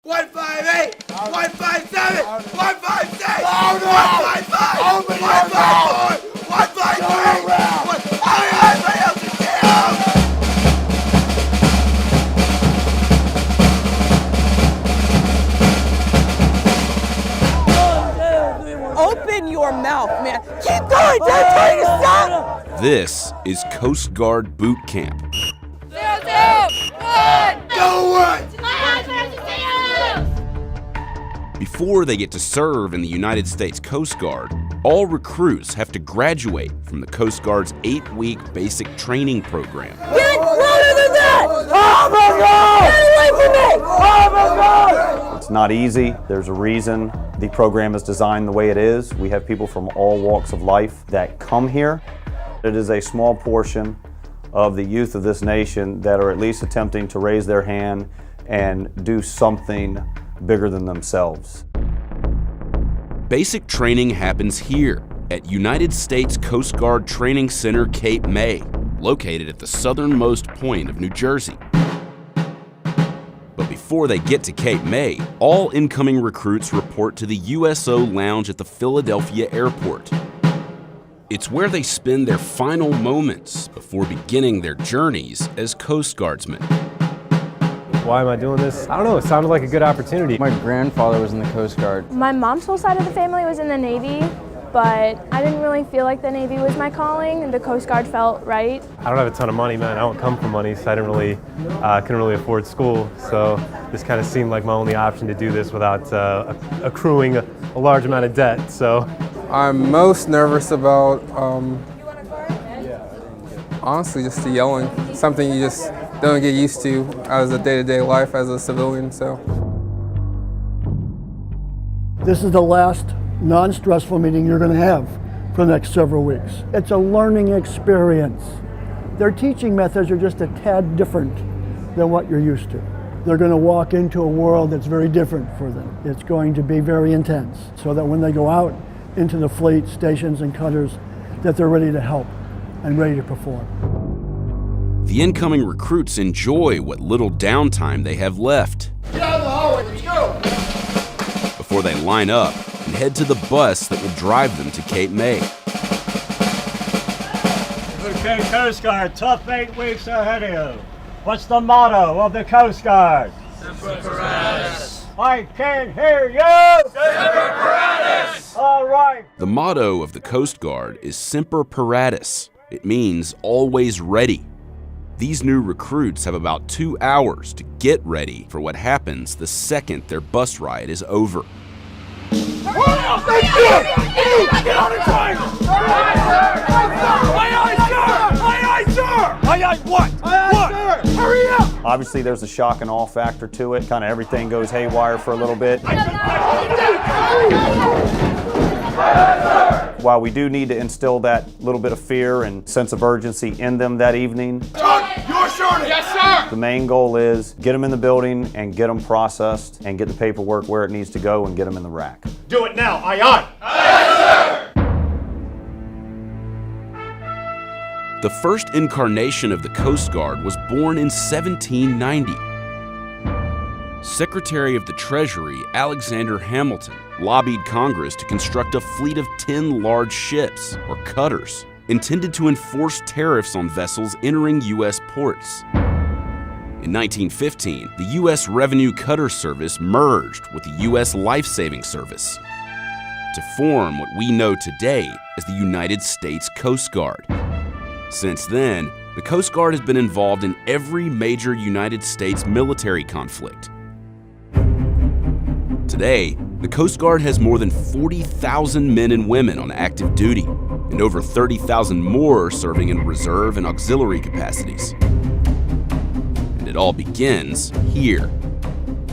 158, 157, 156, 155, 154, 153, Open your mouth, man. Keep going. Don't tell you to stop. This is Coast Guard Boot Camp. 0, 2, 1, go one. Before they get to serve in the United States Coast Guard, all recruits have to graduate from the Coast Guard's 8-week basic training program. Get louder than that! Oh my God! Get away from me! Oh my God! It's not easy. There's a reason the program is designed the way it is. We have people from all walks of life that come here. It is a small portion of the youth of this nation that are at least attempting to raise their hand and do something bigger than themselves. Basic training happens here at United States Coast Guard Training Center Cape May, located at the southernmost point of New Jersey. But before they get to Cape May, all incoming recruits report to the USO Lounge at the Philadelphia airport. It's where they spend their final moments before beginning their journeys as Coast Guardsmen. Why am I doing this? I don't know, it sounded like a good opportunity. My grandfather was in the Coast Guard. My mom's whole side of the family was in the Navy, but I didn't really feel like the Navy was my calling, and the Coast Guard felt right. I don't have a ton of money, man. I don't come from money, so I couldn't really afford school. So this kind of seemed like my only option to do this without accruing a large amount of debt. So I'm most nervous about, honestly, just the yelling. Something you just don't get used to as a day-to-day life as a civilian, so. This is the last non-stressful meeting you're going to have for the next several weeks. It's a learning experience. Their teaching methods are just a tad different than what you're used to. They're going to walk into a world that's very different for them. It's going to be very intense, so that when they go out into the fleet, stations, and cutters, that they're ready to help and ready to perform. The incoming recruits enjoy what little downtime they have left. Get out of the hallway, let's go. Before they line up and head to the bus that will drive them to Cape May. Okay, Coast Guard, tough 8 weeks ahead of you. What's the motto of the Coast Guard? Semper Paratus. I can't hear you! Semper Paratus. All right. The motto of the Coast Guard is Semper Paratus. It means always ready. These new recruits have about 2 hours to get ready for what happens the second their bus ride is over. Get on the train! Aye, aye, sir! Aye, aye, sir! Aye, aye, what? Aye, what? Sir! Hurry up! Obviously, there's a shock and awe factor to it. Kind of everything goes haywire for a little bit. While we do need to instill that little bit of fear and sense of urgency in them that evening, You're sure? Yes, sir! the main goal is get them in the building and get them processed and get the paperwork where it needs to go and get them in the rack. Do it now, aye, aye. The first incarnation of the Coast Guard was born in 1790. Secretary of the Treasury Alexander Hamilton lobbied Congress to construct a fleet of 10 large ships, or cutters, intended to enforce tariffs on vessels entering U.S. ports. In 1915, the U.S. Revenue Cutter Service merged with the U.S. Life-Saving Service to form what we know today as the United States Coast Guard. Since then, the Coast Guard has been involved in every major United States military conflict. Today, the Coast Guard has more than 40,000 men and women on active duty, and over 30,000 more serving in reserve and auxiliary capacities. And it all begins here.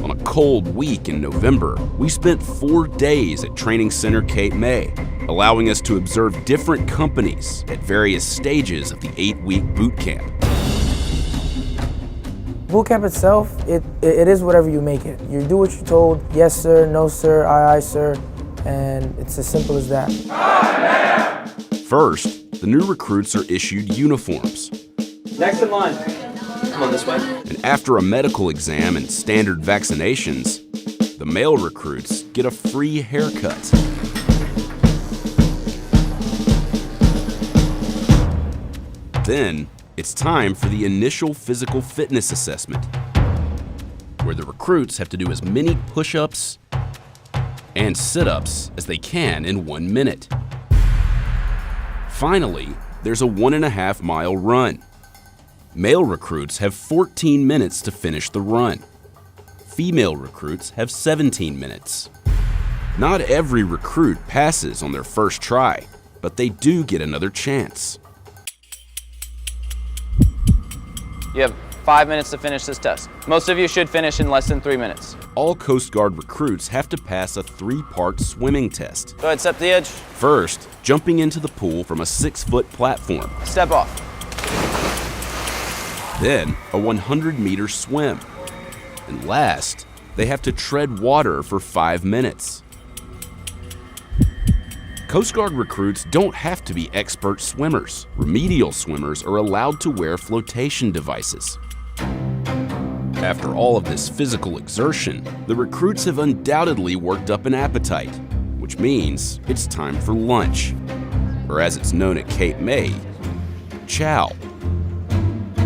On a cold week in November, we spent 4 days at Training Center Cape May, allowing us to observe different companies at various stages of the 8-week boot camp. Boot camp itself, it is whatever you make it. You do what you're told, yes sir, no sir, aye aye sir, and it's as simple as that. First, the new recruits are issued uniforms. Next in line. Come on this way. And after a medical exam and standard vaccinations, the male recruits get a free haircut. Then, it's time for the initial physical fitness assessment, where the recruits have to do as many push-ups and sit-ups as they can in 1 minute. Finally, there's a 1.5 mile run. Male recruits have 14 minutes to finish the run. Female recruits have 17 minutes. Not every recruit passes on their first try, but they do get another chance. You have 5 minutes to finish this test. Most of you should finish in less than 3 minutes. All Coast Guard recruits have to pass a 3-part swimming test. Go ahead, step to the edge. First, jumping into the pool from a 6-foot platform. Step off. Then, a 100-meter swim. And last, they have to tread water for 5 minutes. Coast Guard recruits don't have to be expert swimmers. Remedial swimmers are allowed to wear flotation devices. After all of this physical exertion, the recruits have undoubtedly worked up an appetite, which means it's time for lunch, or as it's known at Cape May, chow.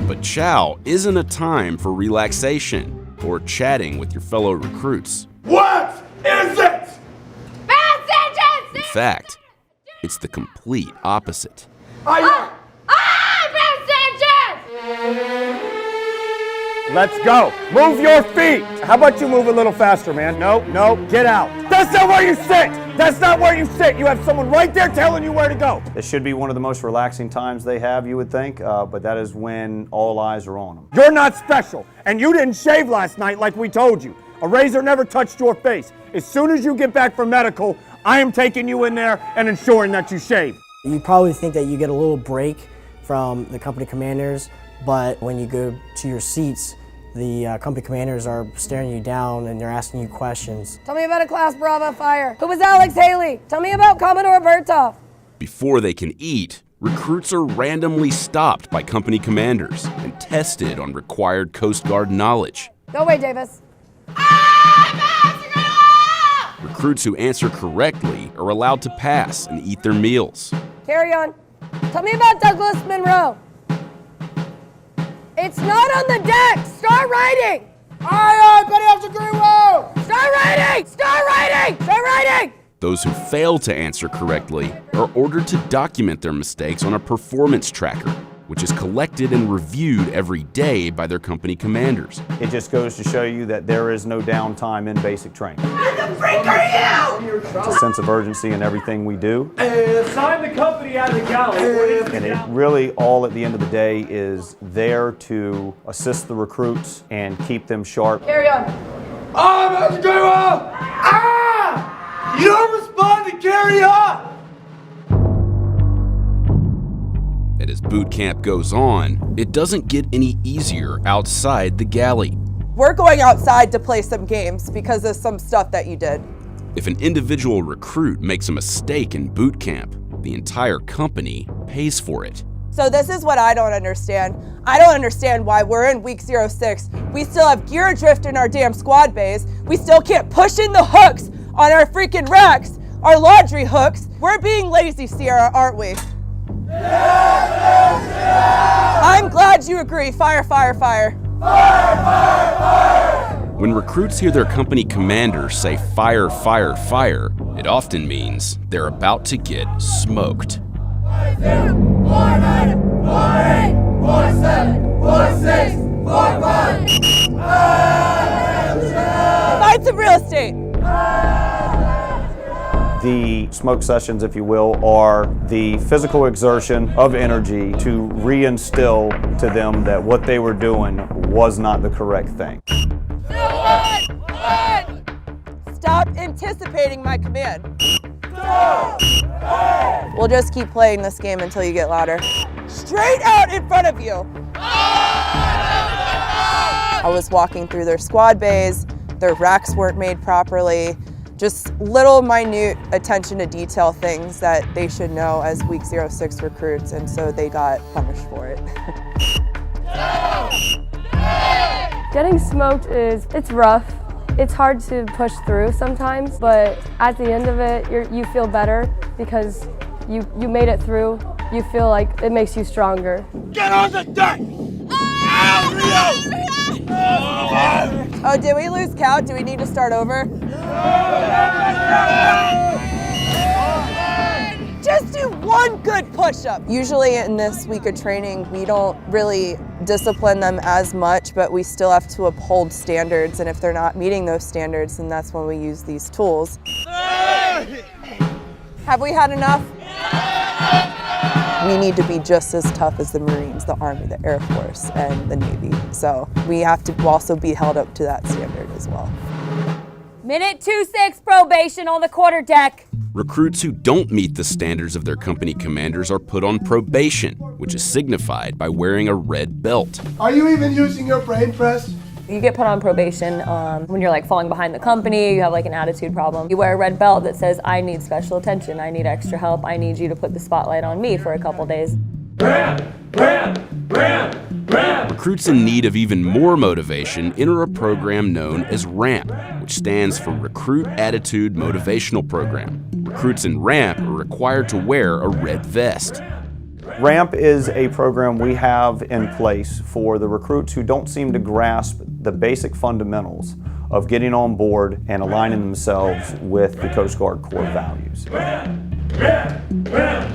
But chow isn't a time for relaxation or chatting with your fellow recruits. What is it? In fact, it's the complete opposite. Let's go. Move your feet. How about you move a little faster, man? No, get out. That's not where you sit. That's not where you sit. You have someone right there telling you where to go. This should be one of the most relaxing times they have, you would think, but that is when all eyes are on them. You're not special, and you didn't shave last night like we told you. A razor never touched your face. As soon as you get back from medical, I am taking you in there and ensuring that you shave. You probably think that you get a little break from the company commanders, but when you go to your seats, the company commanders are staring you down and they're asking you questions. Tell me about a Class Bravo fire. Who was Alex Haley? Tell me about Commodore Bertov. Before they can eat, recruits are randomly stopped by company commanders and tested on required Coast Guard knowledge. Go away, Davis. Recruits who answer correctly are allowed to pass and eat their meals. Carry on. Tell me about Douglas Monroe. It's not on the deck. Start writing. Aye, Petty Officer Greenwell. Start writing. Start writing. Start writing. Those who fail to answer correctly are ordered to document their mistakes on a performance tracker, which is collected and reviewed every day by their company commanders. It just goes to show you that there is no downtime in basic training. Who the freak are you? It's a sense of urgency in everything we do. Sign the company out of the galley. And it really, all at the end of the day, is there to assist the recruits and keep them sharp. Carry on. I'm Officer Greenwell. Ah! You don't respond to carry on. And as boot camp goes on, it doesn't get any easier outside the galley. We're going outside to play some games because of some stuff that you did. If an individual recruit makes a mistake in boot camp, the entire company pays for it. So this is what I don't understand. I don't understand why we're in week 06. We still have gear adrift in our damn squad bays. We still can't push in the hooks on our freaking racks, our laundry hooks. We're being lazy, Sierra, aren't we? I'm glad you agree. Fire, fire, fire. Fire, fire, fire! When recruits hear their company commander say fire, fire, fire, it often means they're about to get smoked. 40, 49, 48, 47, 46, 45. Find some real estate. The smoke sessions, if you will, are the physical exertion of energy to reinstill to them that what they were doing was not the correct thing. Stop anticipating my command. We'll just keep playing this game until you get louder. Straight out in front of you. I was walking through their squad bays. Their racks weren't made properly. Just little minute attention to detail things that they should know as week 06 recruits, and so they got punished for it. Getting smoked it's rough. It's hard to push through sometimes, but at the end of it, you feel better because you made it through. You feel like it makes you stronger. Get on the deck! Oh, did we lose count? Do we need to start over? Just do one good push-up. Usually in this week of training, we don't really discipline them as much, but we still have to uphold standards, and if they're not meeting those standards, then that's when we use these tools. Have we had enough? We need to be just as tough as the Marines, the Army, the Air Force, and the Navy. So we have to also be held up to that standard as well. Minute 2-6 probation on the quarterdeck. Recruits who don't meet the standards of their company commanders are put on probation, which is signified by wearing a red belt. Are you even using your brain press? You get put on probation when you're like falling behind the company, you have like an attitude problem. You wear a red belt that says, I need special attention, I need extra help, I need you to put the spotlight on me for a couple days. Recruits in need of even more motivation enter a program known as RAMP, which stands for Recruit Attitude Motivational Program. Recruits in RAMP are required to wear a red vest. RAMP is a program we have in place for the recruits who don't seem to grasp the basic fundamentals of getting on board and aligning themselves with the Coast Guard core values.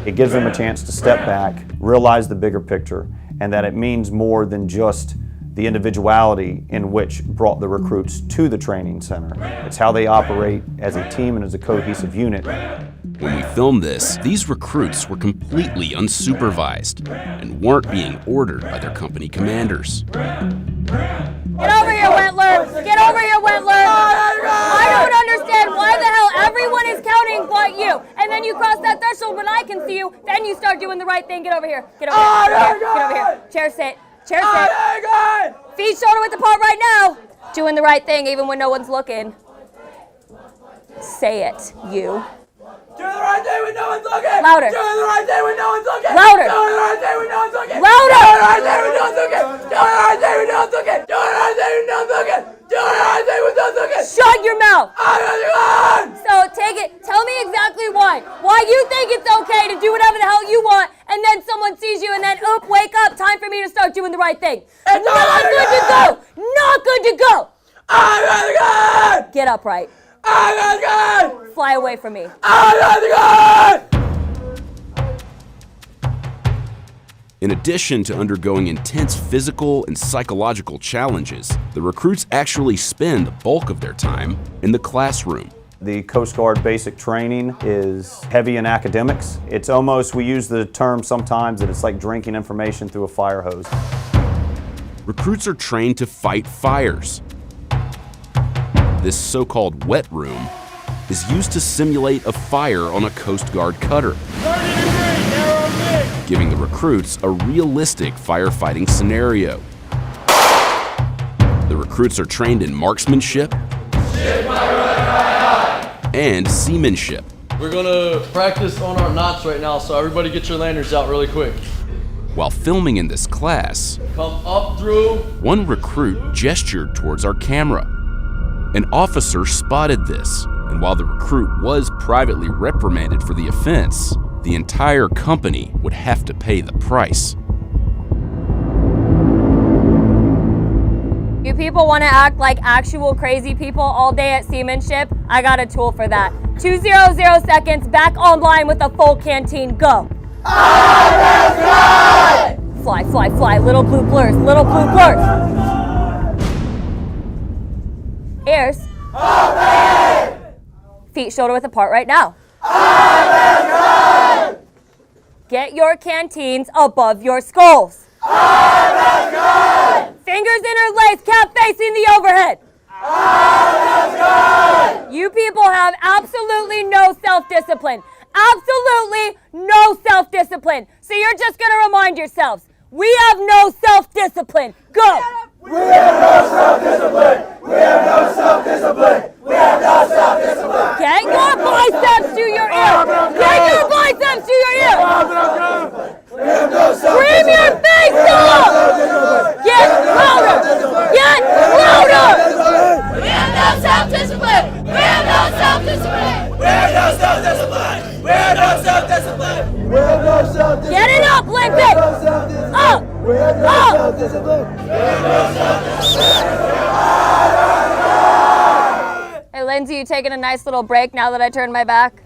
It gives them a chance to step back, realize the bigger picture, and that it means more than just the individuality in which brought the recruits to the training center. It's how they operate as a team and as a cohesive unit. When we filmed this, these recruits were completely unsupervised and weren't being ordered by their company commanders. Get over here, Wentler! Get over here, Wentler! I don't understand why the hell everyone is counting but you. And then you cross that threshold when I can see you, then you start doing the right thing. Get over here. Get over here. Get over here. Chair sit. Chair sit. Feet shoulder width apart right now. Doing the right thing even when no one's looking. Say it, you. Doing the right thing when no one's looking! Louder. Doing the right thing when no one's looking! Louder. Doing the right thing when no one's looking! Louder. Doing the right thing when no one's looking! Doing the right thing when no one's looking! Doing the right thing when no one's looking! Doing the right thing when no one's looking! Shut your mouth! I'm So take it, tell me exactly why. Why you think it's okay to do whatever the hell you want, and then someone sees you and then, oop, wake up, time for me to start doing the right thing. It's not good to go! Not good to go! I'm good! Get upright. I'm good! Fly away from me. I'm good! In addition to undergoing intense physical and psychological challenges, the recruits actually spend the bulk of their time in the classroom. The Coast Guard basic training is heavy in academics. It's almost, we use the term sometimes that it's like drinking information through a fire hose. Recruits are trained to fight fires. This so-called wet room is used to simulate a fire on a Coast Guard cutter, giving the recruits a realistic firefighting scenario. The recruits are trained in marksmanship and seamanship. We're gonna practice on our knots right now, so everybody get your lanyards out really quick. While filming in this class, Come up through. one recruit gestured towards our camera. An officer spotted this, and while the recruit was privately reprimanded for the offense, the entire company would have to pay the price. You people want to act like actual crazy people all day at seamanship? I got a tool for that. 200 seconds, back online with a full canteen, go. Fly, fly, fly, little blue blurs, little blue blurs. Ears. Feet shoulder width apart right now. Get your canteens above your skulls. Fingers interlaced, cap facing the overhead. You people have absolutely no self-discipline. Absolutely no self-discipline. So you're just going to remind yourselves, we have no self-discipline. Go. We have no self-discipline! We have no self-discipline! We have no self-discipline! Get your biceps to your ear! Get your biceps to your ear! We have no Scream your face off! Get louder! Get louder! We have no self-discipline! have no self-discipline. We have no self-discipline. Get it up, Lincoln! We have no self-discipline. Up! We have no Up! self-discipline. We have no self-discipline. Hey, Lindsay, you taking a nice little break now that I turned my back?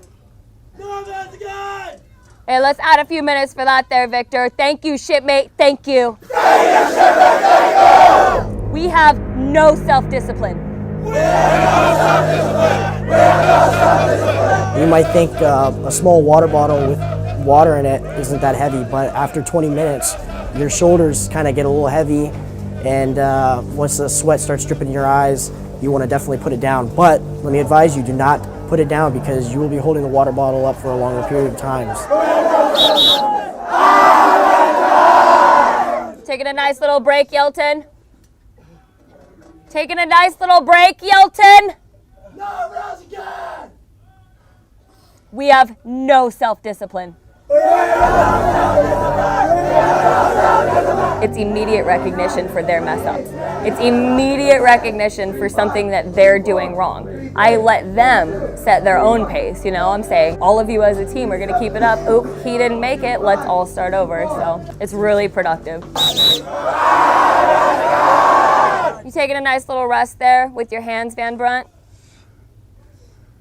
No, that's good. Hey, let's add a few minutes for that there, Victor. Thank you, shipmate. Thank you. Thank you, shipmate. Thank you. We have no self-discipline. We have no self-discipline. We have no self-discipline. You might think a small water bottle with water in it isn't that heavy, but after 20 minutes, your shoulders kind of get a little heavy, and once the sweat starts dripping in your eyes, you want to definitely put it down. But let me advise you, do not put it down because you will be holding the water bottle up for a longer period of time. Taking a nice little break, Yelton. Taking a nice little break, Yelton. No, that's good. We have no self-discipline. It's immediate recognition for their mess ups. It's immediate recognition for something that they're doing wrong. I let them set their own pace, you know. I'm saying all of you as a team are going to keep it up. Oop, he didn't make it. Let's all start over. So it's really productive. You taking a nice little rest there with your hands, Van Brunt?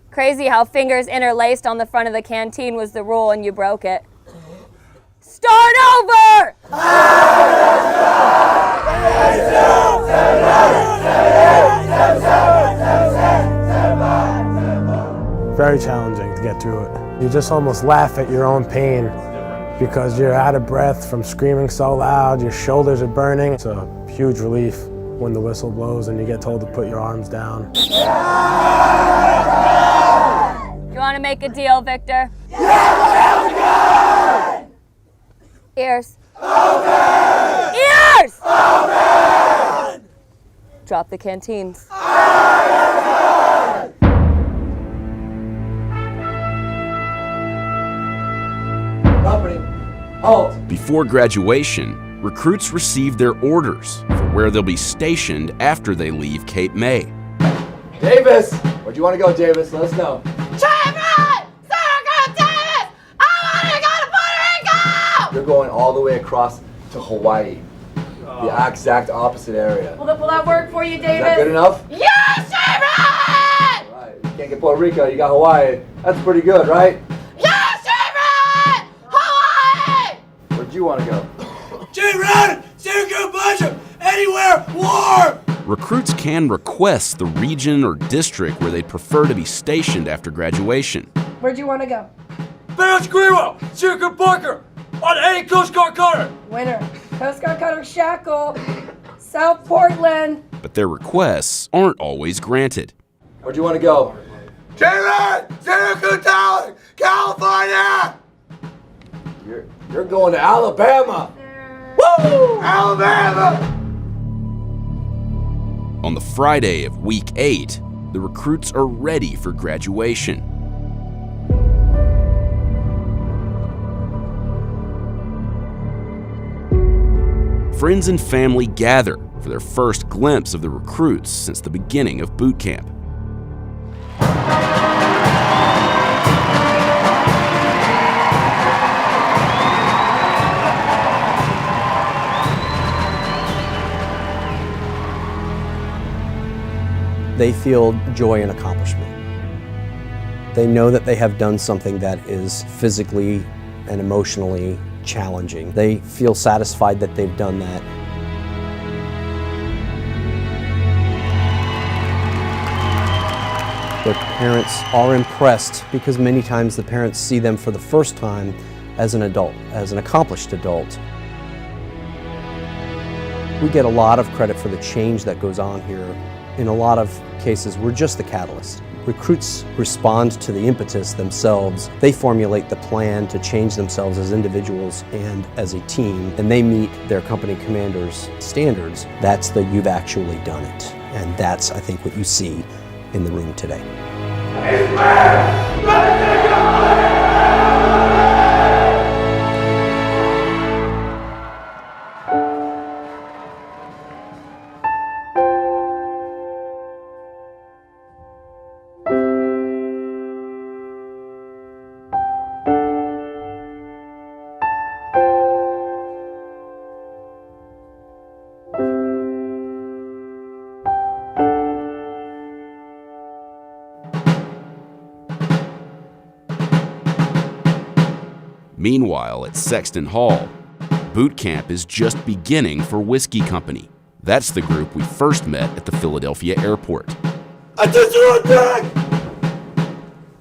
Crazy how fingers interlaced on the front of the canteen was the rule and you broke it. Start over! Very challenging to get through it. You just almost laugh at your own pain because you're out of breath from screaming so loud, your shoulders are burning. It's a huge relief when the whistle blows and you get told to put your arms down. You want to make a deal, Victor? Ears. Open! Ears! Open! Drop the canteens. Company, halt. Before graduation, recruits receive their orders for where they'll be stationed after they leave Cape May. Davis! Where'd you want to go, Davis? Let us know. You're going all the way across to Hawaii. The exact opposite area. Will that work for you, Davis? Is that good enough? Yes, David! All right. You can't get Puerto Rico, you got Hawaii. That's pretty good, right? Yes, David! Hawaii! Where'd you want to go? J-Rod! Syracuse Bishop! Anywhere warm! Recruits can request the region or district where they'd prefer to be stationed after graduation. Where'd you want to go? Barrett Greenwell! Syracuse Parker! On any Coast Guard cutter! Winner. Coast Guard Cutter Shackle, South Portland. But their requests aren't always granted. Where'd you want to go? J-Rod! Syracuse Tower! California! You're going to Alabama! Woo! Alabama! On the Friday of week 8, the recruits are ready for graduation. Friends and family gather for their first glimpse of the recruits since the beginning of boot camp. They feel joy and accomplishment. They know that they have done something that is physically and emotionally challenging. They feel satisfied that they've done that. Their parents are impressed because many times the parents see them for the first time as an adult, as an accomplished adult. We get a lot of credit for the change that goes on here. In a lot of cases, we're just the catalyst. Recruits respond to the impetus themselves. They formulate the plan to change themselves as individuals and as a team, and they meet their company commander's standards. That's the you've actually done it. And that's, I think, what you see in the room today. Meanwhile, at Sexton Hall, boot camp is just beginning for Whiskey Company. That's the group we first met at the Philadelphia airport. Attention on deck!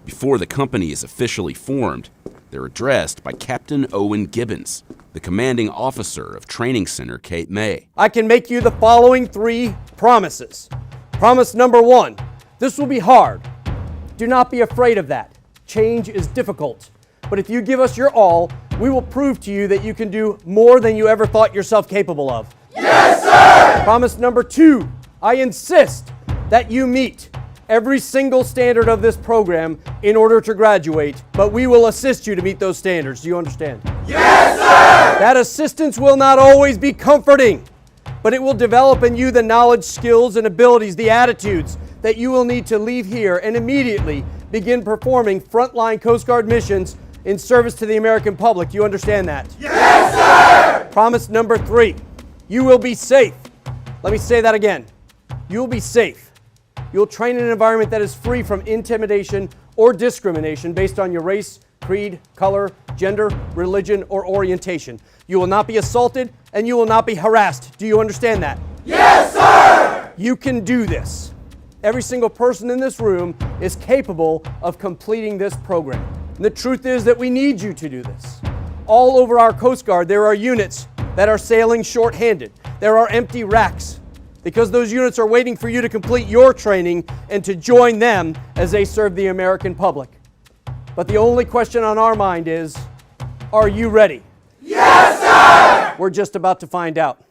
Before the company is officially formed, they're addressed by Captain Owen Gibbons, the commanding officer of Training Center Cape May. I can make you the following 3 promises. Promise number 1, this will be hard. Do not be afraid of that. Change is difficult. But if you give us your all, we will prove to you that you can do more than you ever thought yourself capable of. Yes, sir! Promise number 2, I insist that you meet every single standard of this program in order to graduate, but we will assist you to meet those standards. Do you understand? Yes, sir! That assistance will not always be comforting, but it will develop in you the knowledge, skills, and abilities, the attitudes that you will need to leave here and immediately begin performing frontline Coast Guard missions in service to the American public. Do you understand that? Yes, sir! Promise number 3, you will be safe. Let me say that again. You will be safe. You will train in an environment that is free from intimidation or discrimination based on your race, creed, color, gender, religion, or orientation. You will not be assaulted and you will not be harassed. Do you understand that? Yes, sir! You can do this. Every single person in this room is capable of completing this program. And the truth is that we need you to do this. All over our Coast Guard, there are units that are sailing short-handed. There are empty racks because those units are waiting for you to complete your training and to join them as they serve the American public. But the only question on our mind is, are you ready? Yes, sir! We're just about to find out.